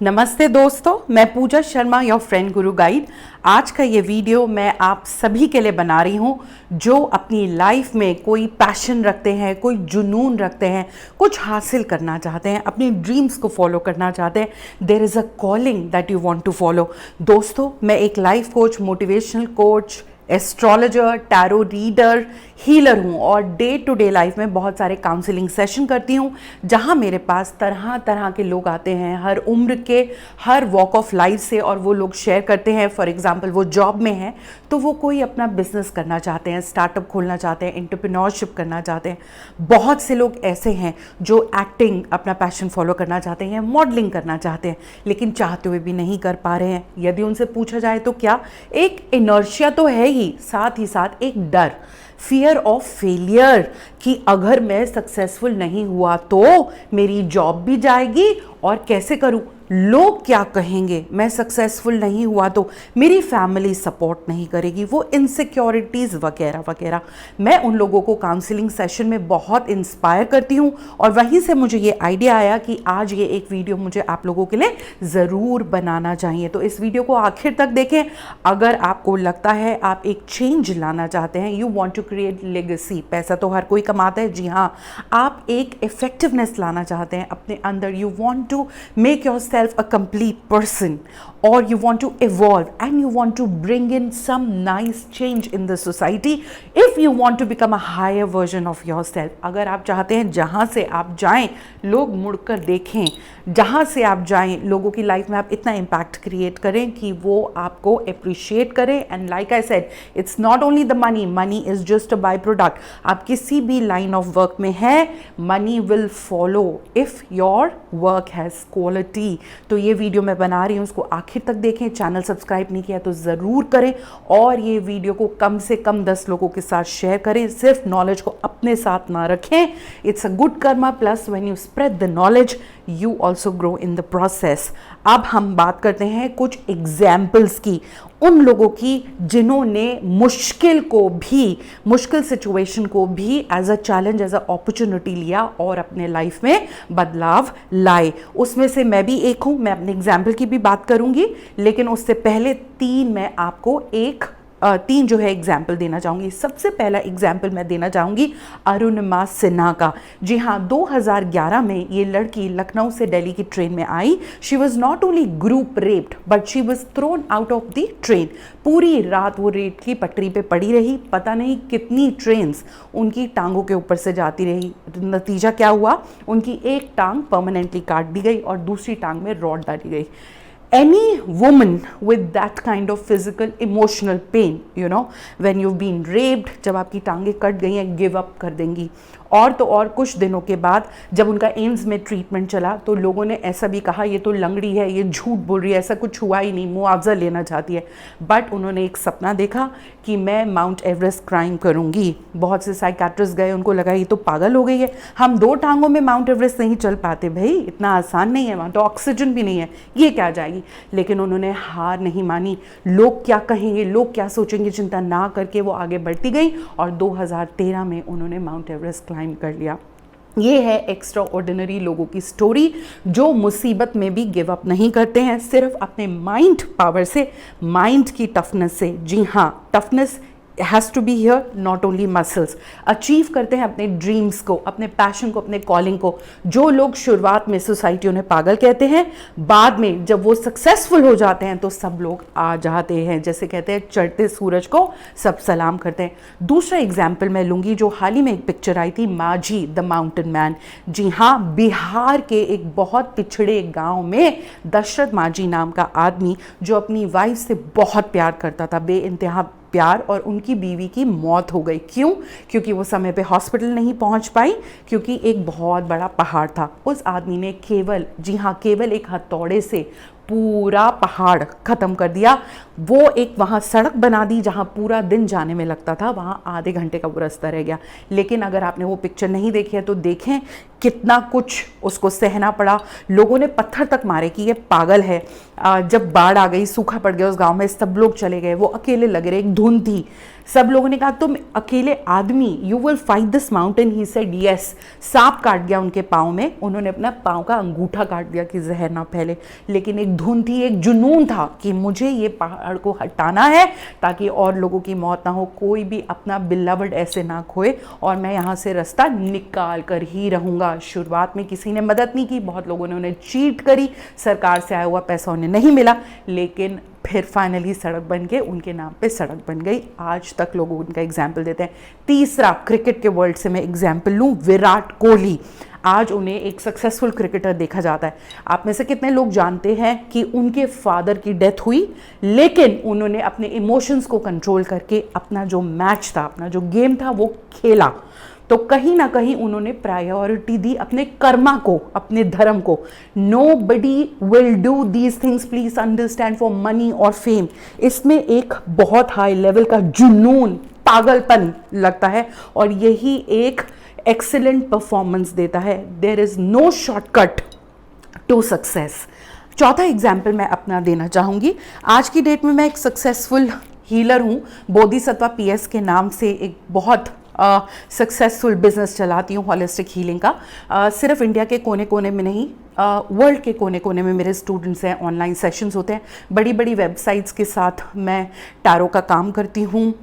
नमस्ते दोस्तों, मैं पूजा Sharma, your friend Guru guide. आज का ये वीडियो मैं आप सभी के लिए बना रही हूँ जो अपनी लाइफ में कोई पैशन रखते हैं, कोई जुनून रखते हैं, कुछ हासिल करना चाहते हैं, अपने ड्रीम्स को फॉलो करना चाहते हैं। There is a calling that you want to follow. दोस्तों, मैं एक life coach, motivational coach, astrologer, tarot reader, healer हूँ और डे टू डे लाइफ में बहुत सारे काउंसलिंग सेशन करती हूँ जहाँ मेरे पास तरह तरह के लोग आते हैं, हर उम्र के, हर वॉक ऑफ लाइफ से, और वो लोग शेयर करते हैं। फॉर एग्जांपल, वो जॉब में हैं तो वो कोई अपना बिजनेस करना चाहते हैं, स्टार्टअप खोलना चाहते हैं, एंटरप्रेन्योरशिप करना चाहते हैं। बहुत से लोग ऐसे हैं जो एक्टिंग अपना पैशन फॉलो करना चाहते हैं, मॉडलिंग करना चाहते हैं, लेकिन चाहते हुए भी नहीं कर पा रहे हैं। यदि उनसे पूछा जाए तो क्या, एक इनर्शिया तो है ही साथ एक डर, फियर ऑफ फेलियर, कि अगर मैं सक्सेसफुल नहीं हुआ तो मेरी जॉब भी जाएगी और कैसे करूं, लोग क्या कहेंगे, मैं सक्सेसफुल नहीं हुआ तो मेरी फैमिली सपोर्ट नहीं करेगी, वो इनसिक्योरिटीज़ वगैरह वगैरह। मैं उन लोगों को काउंसलिंग सेशन में बहुत इंस्पायर करती हूँ और वहीं से मुझे ये आइडिया आया कि आज ये एक वीडियो मुझे आप लोगों के लिए ज़रूर बनाना चाहिए। तो इस वीडियो को आखिर तक देखें। अगर आपको लगता है आप एक चेंज लाना चाहते हैं, you want to create legacy, पैसा तो हर कोई कमाता है, जी हाँ, आप एक इफेक्टिवनेस लाना चाहते हैं अपने अंदर, you want to make your a complete person, or you want to evolve and you want to bring in some nice change in the society, if you want to become a higher version of yourself। अगर आप चाहते हैं जहाँ से आप जाएं लोग मुड़कर देखें, जहाँ से आप जाएं लोगों की लाइफ में आप इतना इम्पैक्ट क्रिएट करें कि वो आपको अप्रिशिएट करें। And like I said, it's not only the money, money is just a by product. आप किसी भी लाइन ऑफ वर्क में हैं, money will follow if your work has quality. तो ये वीडियो मैं बना रही हूँ, उसको आखिर तक देखें। चैनल सब्सक्राइब नहीं किया तो ज़रूर करें और ये वीडियो को कम से कम 10 लोगों के साथ शेयर करें। सिर्फ नॉलेज को अपने साथ ना रखें, it's a good Karma, plus when you spread the knowledge you also grow in the process. अब हम बात करते हैं कुछ एग्जाम्पल्स की, उन लोगों की जिन्होंने मुश्किल सिचुएशन को भी as a challenge, as a opportunity लिया और अपने लाइफ में बदलाव लाए। उसमें से मैं भी एक हूँ, मैं अपने एग्जाम्पल की भी बात करूँगी, लेकिन उससे पहले मैं आपको तीन जो है एग्जाम्पल देना चाहूँगी। सबसे पहला एग्जाम्पल मैं देना चाहूँगी अरुणिमा सिन्हा का। जी हाँ, 2011 में ये लड़की लखनऊ से दिल्ली की ट्रेन में आई। She was not only group raped but she was thrown out of the train. पूरी रात वो रेत की पटरी पे पड़ी रही, पता नहीं कितनी ट्रेन्स उनकी टांगों के ऊपर से जाती रही। नतीजा क्या हुआ, उनकी एक टांग परमानेंटली काट दी गई और दूसरी टांग में रॉड डाली गई। Any woman with that kind of physical emotional pain, you know, when you've been raped, जब आपकी टांगे कट गई हैं, गिव अप कर देंगी। और तो और कुछ दिनों के बाद जब उनका एम्स में ट्रीटमेंट चला तो लोगों ने ऐसा भी कहा ये तो लंगड़ी है, ये झूठ बोल रही है, ऐसा कुछ हुआ ही नहीं, मुआवजा लेना चाहती है। बट उन्होंने एक सपना देखा कि मैं माउंट एवरेस्ट क्लाइंब करूंगी। बहुत से साइकेट्रिस्ट गए, उनको लगा ये तो पागल हो गई है, हम 2 टांगों में माउंट एवरेस्ट नहीं चल पाते, भाई इतना आसान नहीं है, वहाँ तो ऑक्सीजन भी नहीं है, ये क्या जाएगी। लेकिन उन्होंने हार नहीं मानी। लोग क्या कहेंगे, लोग क्या सोचेंगे, चिंता ना करके वो आगे बढ़ती गई और 2013 में उन्होंने माउंट एवरेस्ट क्लाइंब कर लिया। ये है एक्स्ट्रा ऑर्डिनरी लोगों की स्टोरी जो मुसीबत में भी गिव अप नहीं करते हैं, सिर्फ अपने माइंड पावर से, माइंड की टफनेस से। जी हाँ, toughness has to be here, not only muscles. Achieve करते हैं अपने ड्रीम्स को, अपने पैशन को, अपने कॉलिंग को। जो लोग शुरुआत में सोसाइटी उन्हें पागल कहते हैं, बाद में जब वो सक्सेसफुल हो जाते हैं तो सब लोग आ जाते हैं, जैसे कहते हैं चढ़ते सूरज को सब सलाम करते हैं। दूसरा एग्जाम्पल मैं लूँगी, जो हाल ही में एक पिक्चर आई थी, माझी द माउंटेन मैन। जी हाँ, बिहार के एक बहुत पिछड़े गाँव में दशरथ माझी नाम का आदमी, जो अपनी वाइफ से बहुत प्यार करता था, बेइंतहा प्यार, और उनकी बीवी की मौत हो गई। क्यों? क्योंकि वो समय पे हॉस्पिटल नहीं पहुंच पाई, क्योंकि एक बहुत बड़ा पहाड़ था। उस आदमी ने केवल, जी हाँ, केवल एक हथौड़े से पूरा पहाड़ ख़त्म कर दिया। वो एक वहाँ सड़क बना दी जहाँ पूरा दिन जाने में लगता था, वहाँ आधे घंटे का वो रास्ता रह गया। लेकिन अगर आपने वो पिक्चर नहीं देखी है तो देखें, कितना कुछ उसको सहना पड़ा। लोगों ने पत्थर तक मारे कि ये पागल है। जब बाढ़ आ गई, सूखा पड़ गया उस गांव में, सब लोग चले गए, वो अकेले लगे रहे, एक धुंध थी, सब लोगों ने कहा तुम अकेले आदमी, you will fight this mountain. He said yes. सांप काट गया उनके पाँव में, उन्होंने अपना पाँव का अंगूठा काट दिया कि जहर ना फैले, लेकिन एक धुन थी, एक जुनून था कि मुझे ये पहाड़ को हटाना है ताकि और लोगों की मौत ना हो, कोई भी अपना बिल्लावड ऐसे ना खोए, और मैं यहाँ से रास्ता निकाल कर ही रहूँगा। शुरुआत में किसी ने मदद नहीं की, बहुत लोगों ने उन्हें चीट करी, सरकार से आया हुआ पैसा उन्हें नहीं मिला, लेकिन फिर फाइनली सड़क बन के उनके नाम पे सड़क बन गई। आज तक लोग उनका एग्जाम्पल देते हैं। तीसरा, क्रिकेट के वर्ल्ड से मैं एग्जाम्पल लूँ, विराट कोहली। आज उन्हें एक सक्सेसफुल क्रिकेटर देखा जाता है। आप में से कितने लोग जानते हैं कि उनके फादर की डेथ हुई, लेकिन उन्होंने अपने इमोशंस को कंट्रोल करके अपना जो मैच था, अपना जो गेम था वो खेला। तो कहीं ना कहीं उन्होंने प्रायोरिटी दी अपने कर्मा को, अपने धर्म को। Nobody will do these things, please understand, for money और फेम। इसमें एक बहुत हाई लेवल का जुनून, पागलपन लगता है, और यही एक एक्सीलेंट परफॉर्मेंस देता है। There is no shortcut to success. चौथा एग्जाम्पल मैं अपना देना चाहूँगी। आज की डेट में मैं एक सक्सेसफुल हीलर हूँ, बोधिसत्वा पीएस के नाम से एक बहुत सक्सेसफुल बिजनेस चलाती हूँ हॉलिस्टिक हीलिंग का। सिर्फ इंडिया के कोने कोने में नहीं, वर्ल्ड के कोने कोने में मेरे स्टूडेंट्स हैं, ऑनलाइन सेशंस होते हैं, बड़ी बड़ी वेबसाइट्स के साथ मैं टैरो का काम करती हूँ।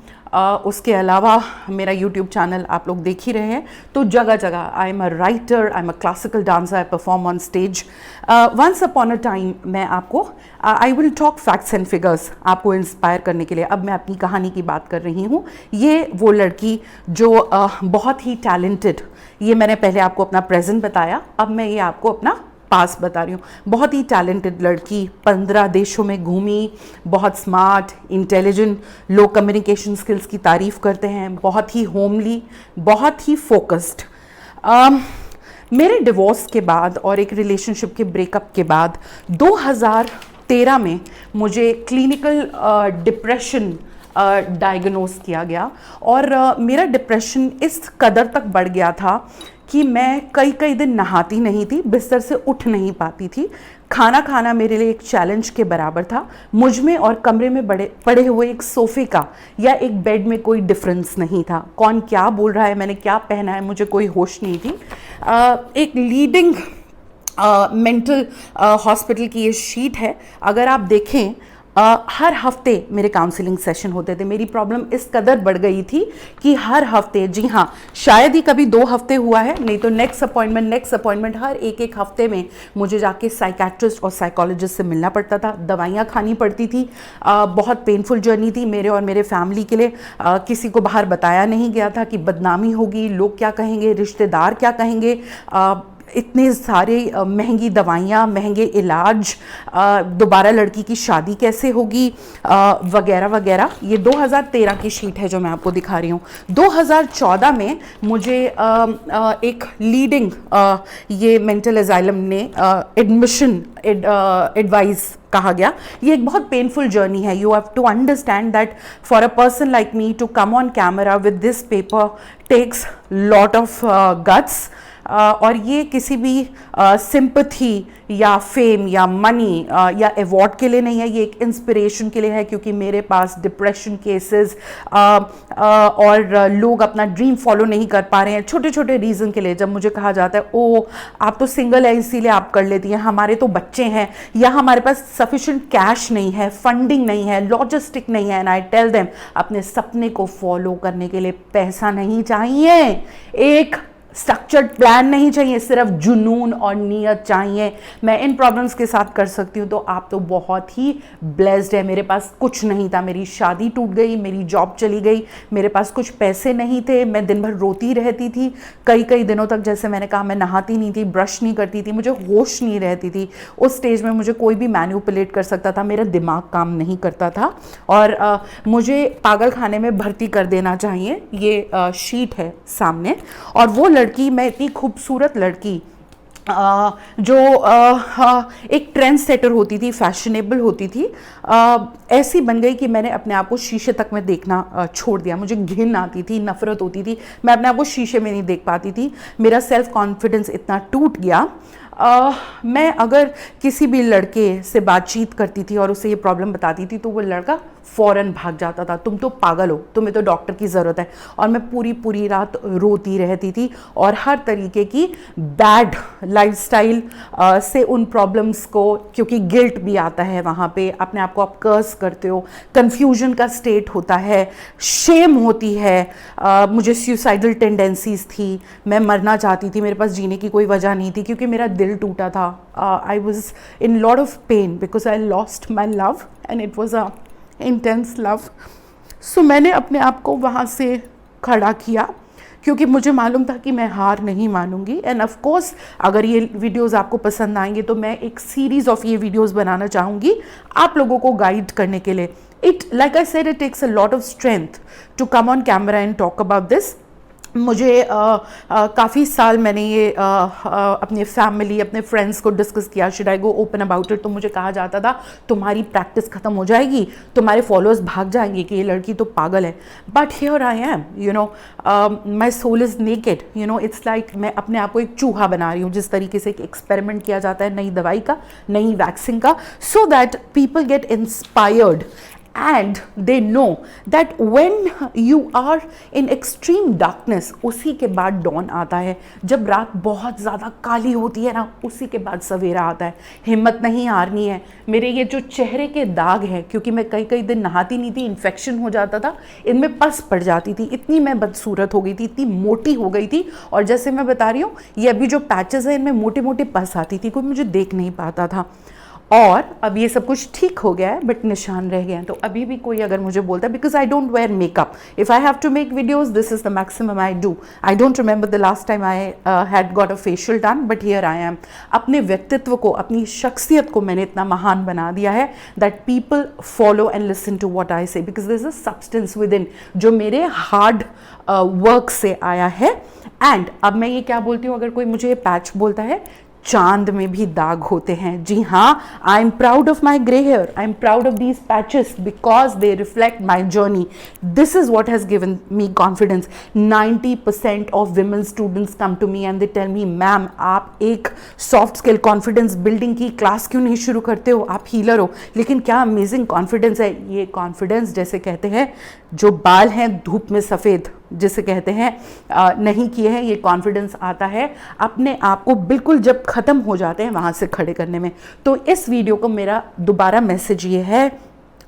उसके अलावा मेरा यूट्यूब चैनल आप लोग देख ही रहे हैं, तो जगह जगह I am a writer, I am a classical dancer, I perform on stage. Once upon a time मैं आपको I will talk facts and figures आपको इंस्पायर करने के लिए। अब मैं अपनी कहानी की बात कर रही हूँ। ये वो लड़की जो बहुत ही टैलेंटेड, ये मैंने पहले आपको अपना प्रेजेंट बताया, अब मैं ये आपको अपना पास बता रही हूँ। बहुत ही टैलेंटेड लड़की, 15 देशों में घूमी, बहुत स्मार्ट, इंटेलिजेंट, लोग कम्युनिकेशन स्किल्स की तारीफ करते हैं, बहुत ही होमली, बहुत ही फोकस्ड। मेरे डिवोर्स के बाद और एक रिलेशनशिप के ब्रेकअप के बाद 2013 में मुझे क्लिनिकल डिप्रेशन डायग्नोस किया गया, और मेरा डिप्रेशन इस कदर तक बढ़ गया था कि मैं कई कई दिन नहाती नहीं थी, बिस्तर से उठ नहीं पाती थी। खाना खाना मेरे लिए एक चैलेंज के बराबर था। मुझ में और कमरे में पड़े हुए एक सोफे का या एक बेड में कोई डिफरेंस नहीं था। कौन क्या बोल रहा है, मैंने क्या पहना है, मुझे कोई होश नहीं थी। एक लीडिंग मेंटल हॉस्पिटल की ये शीट है। अगर आप देखें, हर हफ्ते मेरे काउंसलिंग सेशन होते थे। मेरी प्रॉब्लम इस कदर बढ़ गई थी कि हर हफ्ते, जी हाँ, शायद ही कभी 2 हफ्ते हुआ है, नहीं तो नेक्स्ट अपॉइंटमेंट, हर एक हफ्ते में मुझे जाके साइकेट्रिस्ट और साइकोलॉजिस्ट से मिलना पड़ता था, दवाइयाँ खानी पड़ती थी। बहुत पेनफुल जर्नी थी मेरे और मेरे फैमिली के लिए। किसी को बाहर बताया नहीं गया था कि बदनामी होगी, लोग क्या कहेंगे, रिश्तेदार क्या कहेंगे, इतने सारे महंगी दवाइयाँ, महंगे इलाज, दोबारा लड़की की शादी कैसे होगी, वगैरह वगैरह। ये 2013 की शीट है जो मैं आपको दिखा रही हूँ। 2014 में मुझे एक लीडिंग ये मेंटल एजाइलम ने एडमिशन एडवाइस कहा गया। ये एक बहुत पेनफुल जर्नी है। You have to understand that for a person like me to come on camera with this paper takes lot of guts. और ये किसी भी सिंपथी या फेम या मनी या अवार्ड के लिए नहीं है, ये एक इंस्पिरेशन के लिए है, क्योंकि मेरे पास डिप्रेशन केसेस और लोग अपना ड्रीम फॉलो नहीं कर पा रहे हैं छोटे छोटे रीज़न के लिए। जब मुझे कहा जाता है ओ आप तो सिंगल है इसीलिए आप कर लेती हैं, हमारे तो बच्चे हैं, या हमारे पास सफिशिएंट कैश नहीं है, फंडिंग नहीं है, लॉजिस्टिक नहीं है, एंड आई टेल देम अपने सपने को फॉलो करने के लिए पैसा नहीं चाहिए, एक स्ट्रक्चर्ड प्लान नहीं चाहिए, सिर्फ जुनून और नीयत चाहिए। मैं इन प्रॉब्लम्स के साथ कर सकती हूँ, तो आप तो बहुत ही ब्लेस्ड है। मेरे पास कुछ नहीं था, मेरी शादी टूट गई, मेरी जॉब चली गई, मेरे पास कुछ पैसे नहीं थे, मैं दिन भर रोती रहती थी, कई कई दिनों तक। जैसे मैंने कहा, मैं नहाती नहीं थी, ब्रश नहीं करती थी, मुझे होश नहीं रहती थी। उस स्टेज में मुझे कोई भी मैनिपुलेट कर सकता था, मेरा दिमाग काम नहीं करता था, और मुझे पागल खाने में भर्ती कर देना चाहिए। ये शीट है सामने, और वो लड़की, मैं इतनी खूबसूरत लड़की जो एक ट्रेंड सेटर होती थी, फैशनेबल होती थी, ऐसी बन गई कि मैंने अपने आप को शीशे तक में देखना छोड़ दिया। मुझे घिन आती थी, नफरत होती थी, मैं अपने आप को शीशे में नहीं देख पाती थी। मेरा सेल्फ कॉन्फिडेंस इतना टूट गया मैं अगर किसी भी लड़के से बातचीत करती थी और उसे ये प्रॉब्लम बताती थी तो वो लड़का फ़ौरन भाग जाता था, तुम तो पागल हो, तुम्हें तो डॉक्टर की ज़रूरत है। और मैं पूरी पूरी रात रोती रहती थी और हर तरीके की बैड लाइफस्टाइल से उन प्रॉब्लम्स को, क्योंकि गिल्ट भी आता है वहाँ पे, अपने आप को आप कर्स करते हो, कन्फ्यूजन का स्टेट होता है, शेम होती है। मुझे सुसाइडल टेंडेंसीज थी, मैं मरना चाहती थी, मेरे पास जीने की कोई वजह नहीं थी क्योंकि मेरा दिल टूटा था। I was in lot of pain because I lost my love and it was a intense love. So मैंने अपने आप को वहाँ से खड़ा किया क्योंकि मुझे मालूम था कि मैं हार नहीं मानूंगी। एंड ऑफ कोर्स अगर ये वीडियोस आपको पसंद आएंगे तो मैं एक सीरीज़ ऑफ ये वीडियोस बनाना चाहूँगी आप लोगों को गाइड करने के लिए। It like I said it takes a lot of strength to come on camera and talk about this. मुझे काफ़ी साल मैंने ये अपने फैमिली, अपने फ्रेंड्स को डिस्कस किया, should I go open about it. तो मुझे कहा जाता था तुम्हारी प्रैक्टिस ख़त्म हो जाएगी, तुम्हारे फॉलोअर्स भाग जाएंगे कि ये लड़की तो पागल है। But here I am, you know, my soul is naked, you know, it's like मैं अपने आप को एक चूहा बना रही हूँ, जिस तरीके से एक एक्सपेरिमेंट किया जाता है नई दवाई का, नई वैक्सीन का, so that people get inspired and they know that when you are in extreme darkness, उसी के बाद dawn आता है। जब रात बहुत ज़्यादा काली होती है ना, उसी के बाद सवेरा आता है। हिम्मत नहीं हारनी है। मेरे ये जो चेहरे के दाग हैं, क्योंकि मैं कई कई दिन नहाती नहीं थी, इन्फेक्शन हो जाता था, इनमें पस पड़ जाती थी, इतनी मैं बदसूरत हो गई थी, इतनी मोटी हो गई थी। और जैसे मैं बता रही हूँ, ये अभी जो पैचेस हैं इनमें मोटे मोटे पस आती थी, कोई मुझे देख नहीं पाता था। और अब ये सब कुछ ठीक हो गया है, बट निशान रह गए हैं। तो अभी भी कोई अगर मुझे बोलता है, because I don't wear makeup, if I have to make videos this is the maximum I do. I don't remember the last time I had got a facial done, but here I am. अपने व्यक्तित्व को, अपनी शख्सियत को मैंने इतना महान बना दिया है that people follow and listen to what I say, because this is a substance within जो मेरे हार्ड वर्क से आया है। एंड अब मैं ये क्या बोलती हूँ, अगर कोई मुझे ये पैच बोलता है, चांद में भी दाग होते हैं। जी हाँ, I am proud of my grey hair, I am proud of these patches because they reflect my journey. This is what has given me confidence. 90% of women students come to me and they tell me, ma'am आप एक soft skill confidence building की class क्यों नहीं शुरू करते हो, आप healer हो, लेकिन क्या अमेजिंग कॉन्फिडेंस है। ये कॉन्फिडेंस जैसे कहते हैं, जो बाल हैं धूप में सफ़ेद जिसे कहते हैं, नहीं किए हैं, ये कॉन्फिडेंस आता है अपने आप को बिल्कुल जब ख़त्म हो जाते हैं वहाँ से खड़े करने में। तो इस वीडियो को मेरा दोबारा मैसेज ये है,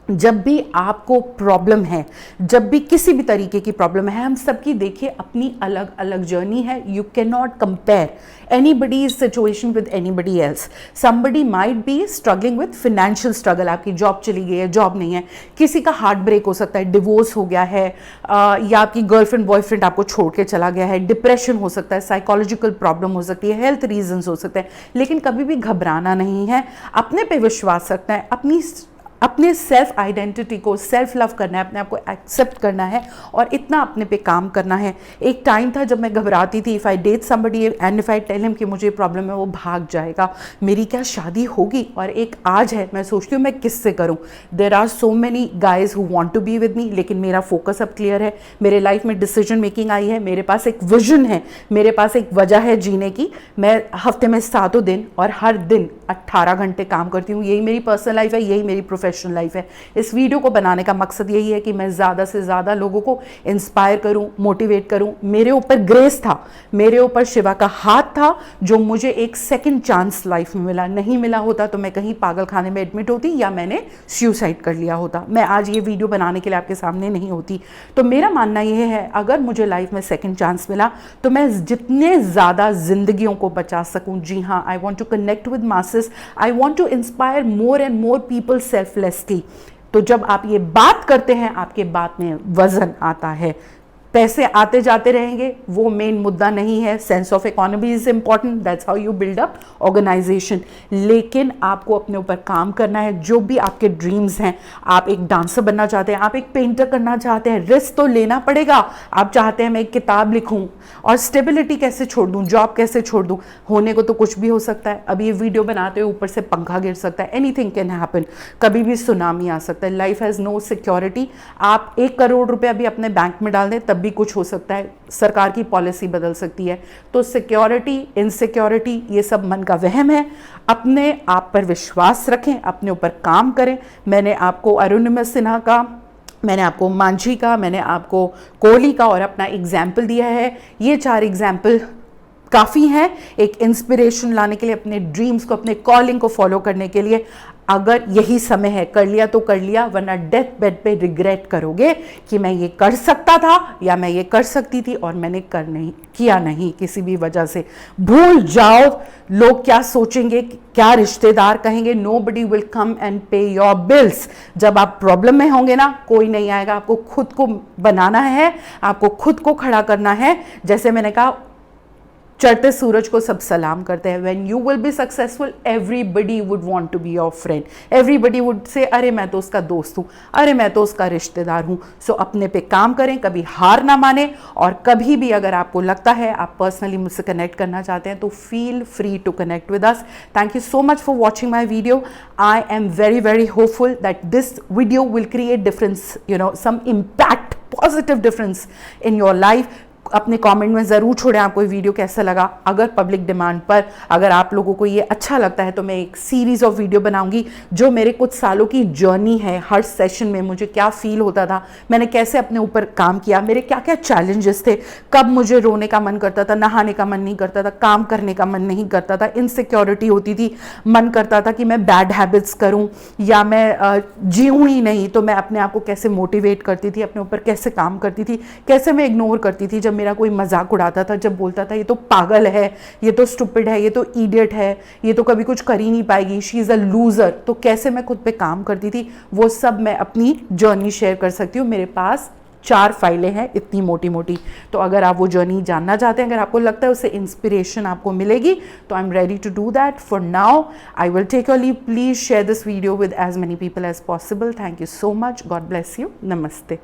जब भी आपको प्रॉब्लम है, जब भी किसी भी तरीके की प्रॉब्लम है, हम सबकी देखिए अपनी अलग अलग जर्नी है। You can not compare anybody's situation with anybody else. Somebody might be struggling with financial struggle, आपकी जॉब चली गई है, जॉब नहीं है, किसी का हार्ट ब्रेक हो सकता है, डिवोर्स हो गया है, या आपकी गर्लफ्रेंड बॉयफ्रेंड आपको छोड़ के चला गया है, डिप्रेशन हो सकता है, साइकोलॉजिकल प्रॉब्लम हो सकती है, हेल्थ रीजंस हो सकते हैं। लेकिन कभी भी घबराना नहीं है, अपने पे विश्वास रखना है, अपने सेल्फ आइडेंटिटी को सेल्फ लव करना है, अपने आप को एक्सेप्ट करना है और इतना अपने पे काम करना है। एक टाइम था जब मैं घबराती थी, if I date somebody and if I tell him कि मुझे प्रॉब्लम है, वो भाग जाएगा, मेरी क्या शादी होगी। और एक आज है, मैं सोचती हूँ मैं किससे करूँ। There are so many guys who want to be with me, लेकिन मेरा फोकस अब क्लियर है, मेरे लाइफ में डिसीजन मेकिंग आई है, मेरे पास एक विजन है, मेरे पास एक वजह है जीने की। मैं हफ्ते में 7 दिन और हर दिन 18 घंटे काम करती हूँ। यही मेरी पर्सनल लाइफ है, यही मेरी प्रोफेशनल लाइफ है। इस वीडियो को बनाने का मकसद यही है कि मैं ज़्यादा से ज़्यादा लोगों को इंस्पायर करूं, मोटिवेट करूं। मेरे ऊपर ग्रेस था, मेरे ऊपर शिवा का हाथ था, जो मुझे एक सेकंड चांस लाइफ में मिला। नहीं मिला होता तो मैं कहीं पागल खाने में एडमिट होती या मैंने सुसाइड कर लिया होता। मैं आज ये वीडियो बनाने के लिए आपके सामने नहीं होती। तो मेरा मानना यह है, अगर मुझे लाइफ में सेकंड चांस मिला तो मैं जितने ज़्यादा जिंदगियों को बचा सकूं। जी हाँ, I want to connect with masses, I want to inspire more and more people selflessly. तो जब आप ये बात करते हैं, आपके बात में वजन आता है। पैसे आते जाते रहेंगे, वो मेन मुद्दा नहीं है। Sense of economy is important, that's how you build up organisation. लेकिन आपको अपने ऊपर काम करना है। जो भी आपके ड्रीम्स हैं, आप एक डांसर बनना चाहते हैं, आप एक पेंटर करना चाहते हैं, रिस्क तो लेना पड़ेगा। आप चाहते हैं मैं एक किताब लिखूं और स्टेबिलिटी कैसे छोड़ दूं, जॉब कैसे छोड़ दूं, होने को तो कुछ भी हो सकता है। अब ये वीडियो बनाते हुए ऊपर से पंखा गिर सकता है, एनीथिंग कैन हैपन, कभी भी सुनामी आ सकता है। Life has no security. आप 1 करोड़ रुपया भी अपने बैंक में डाल दें तब भी कुछ हो सकता है, सरकार की पॉलिसी बदल सकती है। तो सिक्योरिटी, इनसिक्योरिटी, ये सब मन का वहम है। अपने आप पर विश्वास रखें, अपने ऊपर काम करें। मैंने आपको अरुणिमा सिन्हा का, मैंने आपको मांझी का, मैंने आपको कोहली का और अपना एग्जाम्पल दिया है। ये 4 एग्जाम्पल काफ़ी हैं एक इंस्पिरेशन लाने के लिए, अपने ड्रीम्स को, अपने कॉलिंग को फॉलो करने के लिए। अगर यही समय है, कर लिया तो कर लिया, वरना डेथ बेड पे रिग्रेट करोगे कि मैं ये कर सकता था या मैं ये कर सकती थी और मैंने किया नहीं किसी भी वजह से। भूल जाओ लोग क्या सोचेंगे, क्या रिश्तेदार कहेंगे। नोबडी विल कम एंड पे योर बिल्स। जब आप प्रॉब्लम में होंगे ना, कोई नहीं आएगा। आपको खुद को बनाना है, आपको खुद को खड़ा करना है। जैसे मैंने कहा, चढ़ते सूरज को सब सलाम करते हैं। When you will be successful, everybody would want to be your friend. Everybody would say, अरे मैं तो उसका दोस्त हूँ, अरे मैं तो उसका रिश्तेदार हूँ। सो अपने पे काम करें, कभी हार ना माने। और कभी भी अगर आपको लगता है आप पर्सनली मुझसे कनेक्ट करना चाहते हैं तो feel free to connect with us. Thank you so much for watching my video. I am very very hopeful that this video will create difference, some impact, positive difference in your life. अपने comment में ज़रूर छोड़ें आपको ये video कैसा लगा। अगर public demand पर अगर आप लोगों को ये अच्छा लगता है तो मैं एक सीरीज़ ऑफ वीडियो बनाऊंगी जो मेरे कुछ सालों की जर्नी है। हर सेशन में मुझे क्या फील होता था, मैंने कैसे अपने ऊपर काम किया, मेरे क्या क्या चैलेंजेस थे, कब मुझे रोने का मन करता था, नहाने का मन नहीं करता था, काम करने का मन नहीं करता था, इनसिक्योरिटी होती थी, मन करता था कि मैं बैड हैबिट्स करूँ या मैं जीऊँ ही नहीं। तो मैं अपने आप को कैसे मोटिवेट करती थी, अपने ऊपर कैसे काम करती थी, कैसे मैं इग्नोर करती थी जब मेरा कोई मजाक उड़ाता था, जब बोलता था ये तो पागल है, ये तो स्टूपिड है, ये तो इडियट है, ये तो कभी कुछ कर ही नहीं पाएगी, शी इज़ अ लूज़र। तो कैसे मैं खुद पे काम करती थी, वो सब मैं अपनी जर्नी शेयर कर सकती हूँ। मेरे पास 4 फाइलें हैं इतनी मोटी मोटी। तो अगर आप वो जर्नी जानना चाहते हैं, अगर आपको लगता है उससे इंस्पिरेशन आपको मिलेगी, तो I am ready to do that. For now I will take your leave. Please share this video with as many people as possible. Thank you so much. God bless you. नमस्ते।